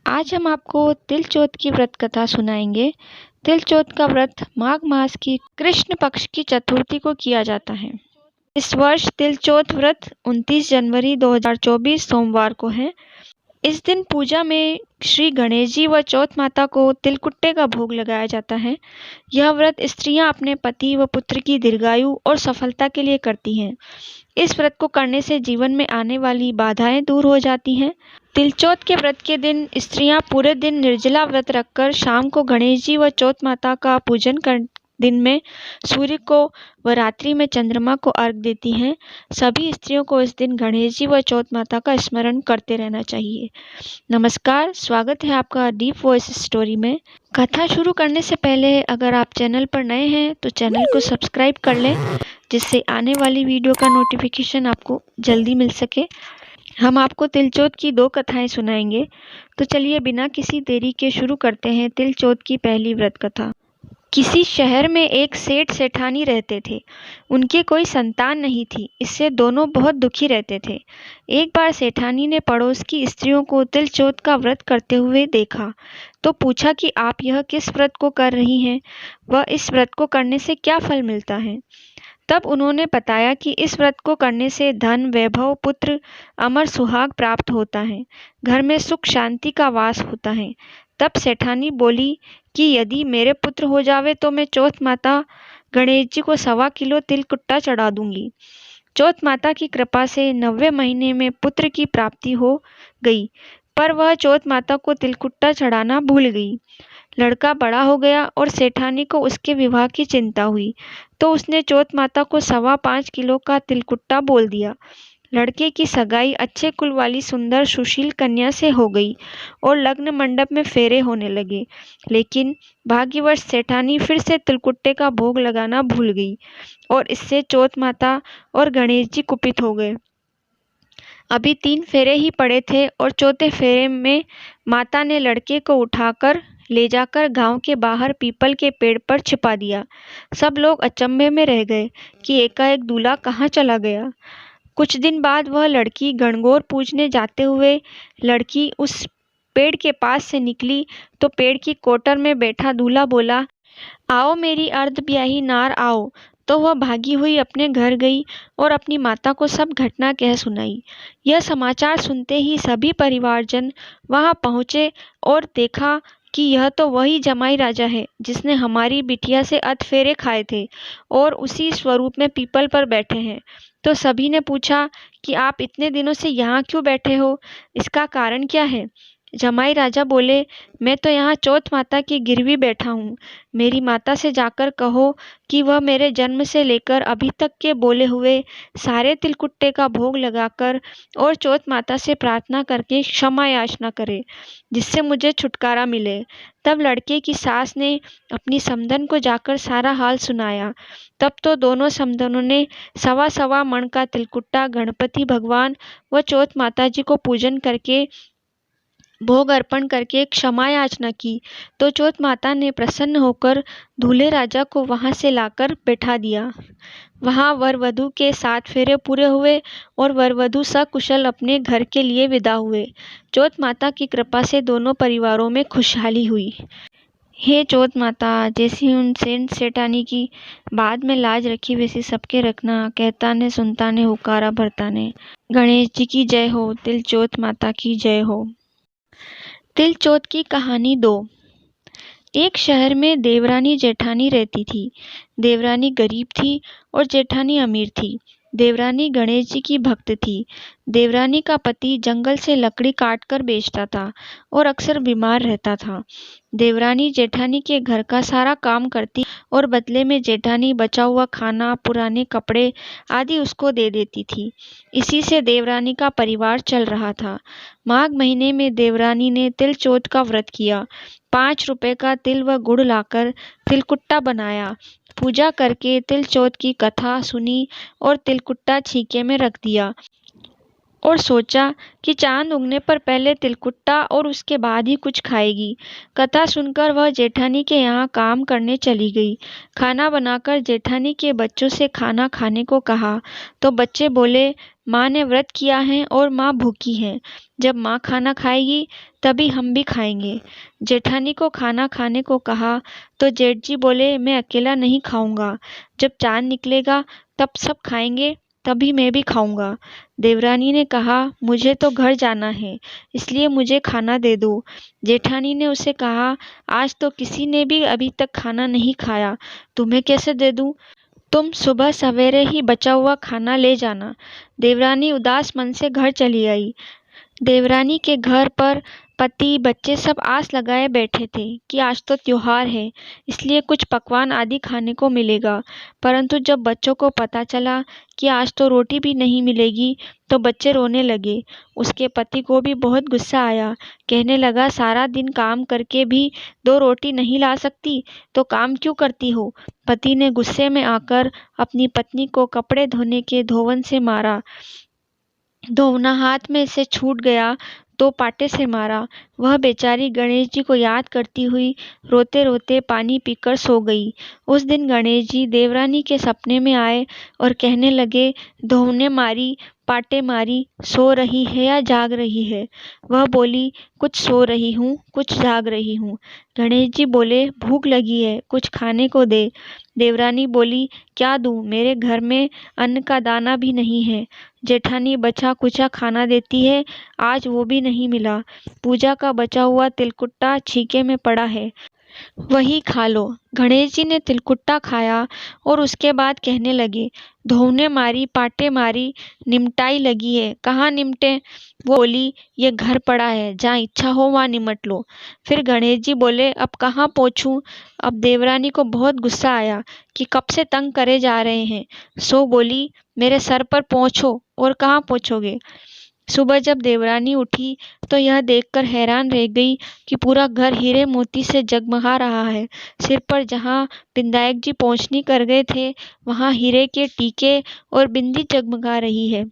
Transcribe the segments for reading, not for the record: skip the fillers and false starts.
आज हम आपको तिल चौथ की व्रत कथा सुनाएंगे। तिल चौथ का व्रत माघ मास की कृष्ण पक्ष की चतुर्थी को किया जाता है। इस वर्ष तिल चौथ व्रत 29 जनवरी 2024 सोमवार को है। इस दिन पूजा में श्री गणेश जी व चौथ माता को तिलकुट्टे का भोग लगाया जाता है। यह व्रत स्त्रियां अपने पति व पुत्र की दीर्घायु और सफलता के लिए करती हैं। इस व्रत को करने से जीवन में आने वाली बाधाएं दूर हो जाती हैं। तिलचौथ के व्रत के दिन स्त्रियां पूरे दिन निर्जला व्रत रखकर शाम को गणेश जी व चौथ माता का पूजन कर दिन में सूर्य को व रात्रि में चंद्रमा को अर्घ देती हैं। सभी स्त्रियों को इस दिन गणेश जी व चौथ माता का स्मरण करते रहना चाहिए। नमस्कार, स्वागत है आपका डीप वॉइस स्टोरी में। कथा शुरू करने से पहले अगर आप चैनल पर नए हैं तो चैनल को सब्सक्राइब कर लें, जिससे आने वाली वीडियो का नोटिफिकेशन आपको जल्दी मिल सके। हम आपको तिलचौथ की 2 कथाएं सुनाएंगे। तो चलिए बिना किसी देरी के शुरू करते हैं तिलचौथ की पहली व्रत कथा। किसी शहर में एक सेठ सेठानी रहते थे। उनकी कोई संतान नहीं थी, इससे दोनों बहुत दुखी रहते थे। एक बार सेठानी ने पड़ोस की स्त्रियों को तिलचौथ का व्रत करते हुए देखा तो पूछा कि आप यह किस व्रत को कर रही हैं, वह इस व्रत को करने से क्या फल मिलता है। तब उन्होंने बताया कि इस व्रत को करने से धन, वैभव, पुत्र, अमर सुहाग प्राप्त होता है, घर में सुख शांति का वास होता है। तब सेठानी बोली कि यदि मेरे पुत्र हो जावे तो मैं चौथ माता गणेश जी को 1.25 किलो तिलकुट्टा चढ़ा दूंगी। चौथ माता की कृपा से 90 महीने में पुत्र की प्राप्ति हो गई, पर वह चौथ माता को तिलकुट्टा चढ़ाना भूल गई। लड़का बड़ा हो गया और सेठानी को उसके विवाह की चिंता हुई, तो उसने चौथ माता को 5.25 किलो का तिलकुट्टा बोल दिया। लड़के की सगाई अच्छे कुल वाली सुंदर सुशील कन्या से हो गई और लग्न मंडप में फेरे होने लगे। लेकिन भाग्यवश सेठानी फिर से तिलकुट्टे का भोग लगाना भूल गई और इससे चौथ माता और गणेश जी कुपित हो गए। अभी 3 फेरे ही पड़े थे और चौथे फेरे में माता ने लड़के को उठाकर ले जाकर गांव के बाहर पीपल के पेड़ पर छिपा दिया। सब लोग अचंभे में रह गए कि एकाएक दूल्हा कहाँ चला गया। कुछ दिन बाद वह लड़की गणगौर पूजने जाते हुए लड़की उस पेड़ के पास से निकली तो पेड़ की कोटर में बैठा दूल्हा बोला, आओ मेरी अर्ध ब्याही नार आओ। तो वह भागी हुई अपने घर गई और अपनी माता को सब घटना कह सुनाई। यह समाचार सुनते ही सभी परिवारजन वहां पहुंचे और देखा कि यह तो वही जमाई राजा है जिसने हमारी बिटिया से अध फेरे खाए थे और उसी स्वरूप में पीपल पर बैठे हैं। तो सभी ने पूछा कि आप इतने दिनों से यहाँ क्यों बैठे हो, इसका कारण क्या है। जमाई राजा बोले, मैं तो यहाँ चौथ माता की गिरवी बैठा हूँ। मेरी माता से जाकर कहो कि वह मेरे जन्म से लेकर अभी तक के बोले हुए सारे तिलकुट्टे का भोग लगाकर और चौथ माता से प्रार्थना करके क्षमा याचना करे, जिससे मुझे छुटकारा मिले। तब लड़के की सास ने अपनी समधन को जाकर सारा हाल सुनाया। तब तो दोनों समधनों ने 1.25 मण का तिलकुट्टा गणपति भगवान व चौथ माता जी को पूजन करके भोग अर्पण करके क्षमा याचना की। तो चौथ माता ने प्रसन्न होकर दूल्हे राजा को वहां से लाकर बैठा दिया। वहां वर वधू के 7 फेरे पूरे हुए और वर वधू सकुशल अपने घर के लिए विदा हुए। चौथ माता की कृपा से दोनों परिवारों में खुशहाली हुई। हे चौथ माता, जैसी उन सेठ सेठानी की बाद में लाज रखी वैसी सबके रखना, कहता ने सुनता ने हुकारा भरता ने। गणेश जी की जय हो, तिल चौथ माता की जय हो। तिल चौथ की कहानी 2। एक शहर में देवरानी जेठानी रहती थी। देवरानी गरीब थी और जेठानी अमीर थी। देवरानी गणेश जी की भक्त थी। देवरानी का पति जंगल से लकड़ी काटकर बेचता था और अक्सर बीमार रहता था। देवरानी जेठानी के घर का सारा काम करती और बदले में जेठानी बचा हुआ खाना, पुराने कपड़े आदि उसको दे देती थी। इसी से देवरानी का परिवार चल रहा था। माघ महीने में देवरानी ने तिल चौथ का व्रत किया। 5 रुपए का तिल व गुड़ लाकर तिलकुट्टा बनाया। पूजा करके तिल चौथ की कथा सुनी और तिलकुट्टा छीके में रख दिया। और सोचा कि चांद उगने पर पहले तिलकुट्टा और उसके बाद ही कुछ खाएगी। कथा सुनकर वह जेठानी के यहाँ काम करने चली गई। खाना बनाकर जेठानी के बच्चों से खाना खाने को कहा तो बच्चे बोले, माँ ने व्रत किया है और माँ भूखी है। जब माँ खाना खाएगी तभी हम भी खाएंगे। जेठानी को खाना खाने को कहा तो जेठ जी बोले, मैं अकेला नहीं खाऊंगा। जब चांद निकलेगा तब सब खाएंगे, तभी मैं भी खाऊंगा। देवरानी ने कहा, मुझे तो घर जाना है, इसलिए मुझे खाना दे दो। जेठानी ने उसे कहा, आज तो किसी ने भी अभी तक खाना नहीं खाया, तुम्हें कैसे दे दूं? तुम सुबह सवेरे ही बचा हुआ खाना ले जाना। देवरानी उदास मन से घर चली आई। देवरानी के घर पर पति बच्चे सब आस लगाए बैठे थे कि आज तो त्योहार है, इसलिए कुछ पकवान आदि खाने को मिलेगा। परंतु जब बच्चों को पता चला कि आज तो रोटी भी नहीं मिलेगी तो बच्चे रोने लगे। उसके पति को भी बहुत गुस्सा आया। कहने लगा, सारा दिन काम करके भी 2 रोटी नहीं ला सकती तो काम क्यों करती हो? पति ने गुस्से में आकर अपनी पत्नी को कपड़े धोने के धोवन से मारा। धोवना हाथ में से छूट गया तो पाटे से मारा। वह बेचारी गणेश जी को याद करती हुई रोते रोते पानी पीकर सो गई। उस दिन गणेश जी देवरानी के सपने में आए और कहने लगे, धोवने मारी, पाटे मारी, सो रही है या जाग रही है? वह बोली, कुछ सो रही हूँ, कुछ जाग रही हूँ। गणेश जी बोले, भूख लगी है, कुछ खाने को दे। देवरानी बोली, क्या दूँ, मेरे घर में अन्न का दाना भी नहीं है। जेठानी बचा कुचा खाना देती है, आज वो भी नहीं मिला। पूजा का बचा हुआ तिलकुट्टा छीके में पड़ा है, वही खा लो। गणेश जी ने तिलकुट्टा खाया और उसके बाद कहने लगे, धोने मारी, पाटे मारी, निमटाई लगी है, कहाँ निमटे? वो बोली, ये घर पड़ा है, जहाँ इच्छा हो वहाँ निमट लो। फिर गणेश जी बोले, अब कहाँ पहुँचूं? अब देवरानी को बहुत गुस्सा आया कि कब से तंग करे जा रहे हैं। सो बोली, मेरे सर पर पहुँचो। और कहाँ पहुँचोगे? सुबह जब देवरानी उठी तो यह देखकर हैरान रह गई कि पूरा घर हीरे मोती से जगमगा रहा है। सिर पर जहाँ विनायक जी पोंछनी कर गए थे, वहाँ हीरे के टीके और बिंदी जगमगा रही है।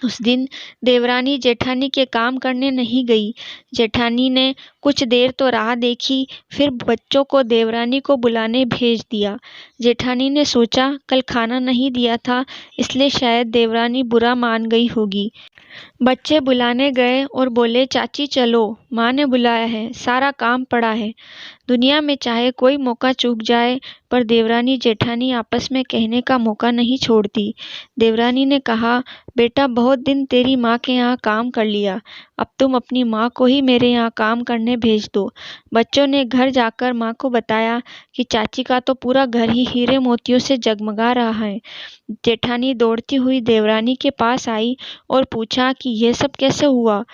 उस दिन देवरानी जेठानी के काम करने नहीं गई। जेठानी ने कुछ देर तो राह देखी, फिर बच्चों को देवरानी को बुलाने भेज दिया। जेठानी ने सोचा, कल खाना नहीं दिया था, इसलिए शायद देवरानी बुरा मान गई होगी। बच्चे बुलाने गए और बोले, चाची चलो, माँ ने बुलाया है, सारा काम पड़ा है। दुनिया में चाहे कोई मौका चूक जाए, पर देवरानी जेठानी आपस में कहने का मौका नहीं छोड़ती। देवरानी ने कहा, बेटा बहुत दिन तेरी माँ के यहाँ काम कर लिया, अब तुम अपनी माँ को ही मेरे यहाँ काम करने भेज दो। बच्चों ने घर जाकर माँ को बताया कि चाची का तो पूरा घर ही हीरे मोतियों से जगमगा रहा है। जेठानी दौड़ती हुई देवरानी के पास आई और पूछा कि यह सब कैसे हुआ।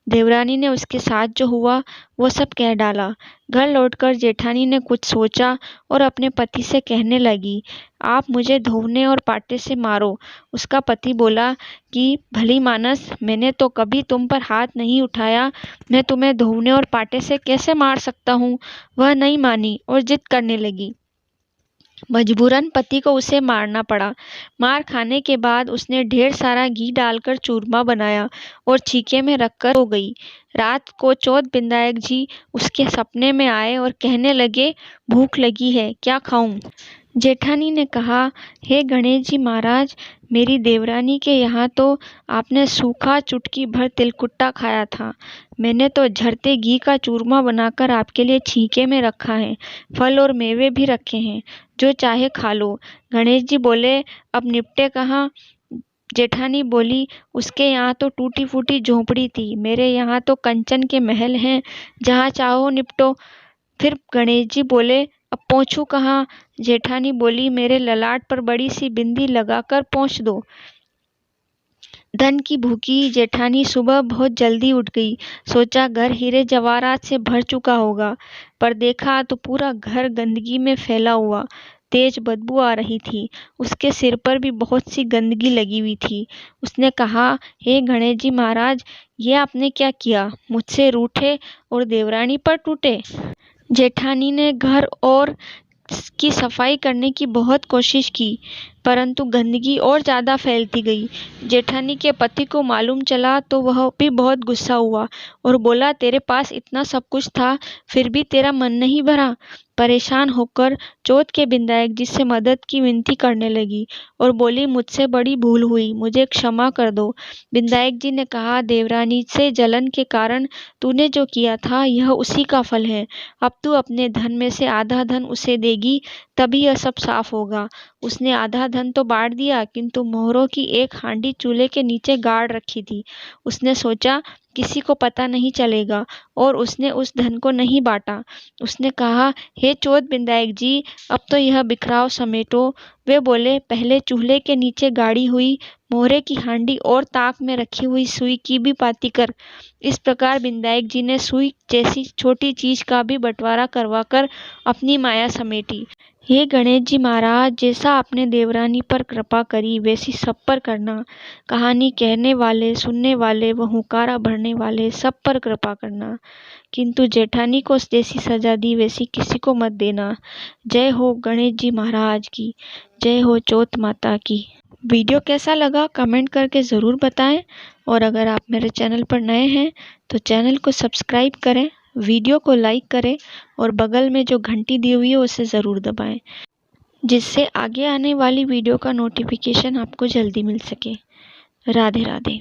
देवरानी ने उसके साथ जो हुआ वो सब कह डाला। घर लौटकर जेठानी ने कुछ सोचा और अपने पति से कहने लगी, आप मुझे धोने और पाटे से मारो। उसका पति बोला कि भली मानस, मैंने तो कभी तुम पर हाथ नहीं उठाया, मैं तुम्हें धोने और पाटे से कैसे मार सकता हूँ। वह नहीं मानी और जिद करने लगी। मजबूरन पति को उसे मारना पड़ा। मार खाने के बाद उसने ढेर सारा घी डालकर चूरमा बनाया और छीके में रखकर सो गई। रात को चौथ विनायक जी उसके सपने में आए और कहने लगे, भूख लगी है, क्या खाऊं? जेठानी ने कहा, हे गणेश जी महाराज, मेरी देवरानी के यहाँ तो आपने सूखा चुटकी भर तिलकुट्टा खाया था। मैंने तो झरते घी का चूरमा बनाकर आपके लिए छीके में रखा है, फल और मेवे भी रखे हैं, जो चाहे खा लो। गणेश जी बोले, अब निपटे कहाँ? जेठानी बोली, उसके यहाँ तो टूटी फूटी झोंपड़ी थी, मेरे यहाँ तो कंचन के महल हैं, जहाँ चाहो निपटो। फिर गणेश जी बोले, अब पहुँचूं कहाँ? जेठानी बोली, मेरे ललाट पर बड़ी सी बिंदी लगाकर पहुँच दो। धन की भूखी जेठानी सुबह बहुत जल्दी उठ गई। सोचा घर हीरे जवाहरात से भर चुका होगा, पर देखा तो पूरा घर गंदगी में फैला हुआ, तेज बदबू आ रही थी। उसके सिर पर भी बहुत सी गंदगी लगी हुई थी। उसने कहा, हे गणेश जी महाराज, ये आपने क्या किया? मुझसे रूठे और देवरानी पर टूटे। जेठानी ने घर और की सफाई करने की बहुत कोशिश की, परंतु गंदगी और ज़्यादा फैलती गई। जेठानी के पति को मालूम चला तो वह भी बहुत गुस्सा हुआ और बोला, तेरे पास इतना सब कुछ था, फिर भी तेरा मन नहीं भरा। परेशान होकर चौथ के विधायक जी से मदद की विनती करने लगी और बोली, मुझसे बड़ी भूल हुई, मुझे क्षमा कर दो। विधायक जी ने कहा, देवरानी से जलन के कारण तूने जो किया था यह उसी का फल है। अब तू अपने धन में से आधा धन उसे देगी, तभी यह सब साफ होगा। उसने आधा धन तो बांट दिया, किंतु मोहरों की एक हांडी चूल्हे के नीचे गाड़ रखी थी। उसने सोचा किसी को पता नहीं चलेगा और उसने उस धन को नहीं बांटा। उसने कहा, हे चौथ विधायक जी, अब तो यह बिखराव समेटो। वे बोले, पहले चूल्हे के नीचे गाड़ी हुई मोहरे की हांडी और ताक में रखी हुई सुई की भी पाती कर। इस प्रकार विधायक जी ने सुई जैसी छोटी चीज का भी बंटवारा करवाकर अपनी माया समेटी। हे गणेश जी महाराज, जैसा आपने देवरानी पर कृपा करी वैसी सब पर करना। कहानी कहने वाले, सुनने वाले व हुंकारा भरने वाले सब पर कृपा करना। किंतु जेठानी को जैसी सजा दी वैसी किसी को मत देना। जय हो गणेश जी महाराज की, जय हो चौथ माता की। वीडियो कैसा लगा कमेंट करके ज़रूर बताएं और अगर आप मेरे चैनल पर नए हैं तो चैनल को सब्सक्राइब करें, वीडियो को लाइक करें और बगल में जो घंटी दी हुई है उसे ज़रूर दबाएं, जिससे आगे आने वाली वीडियो का नोटिफिकेशन आपको जल्दी मिल सके। राधे राधे।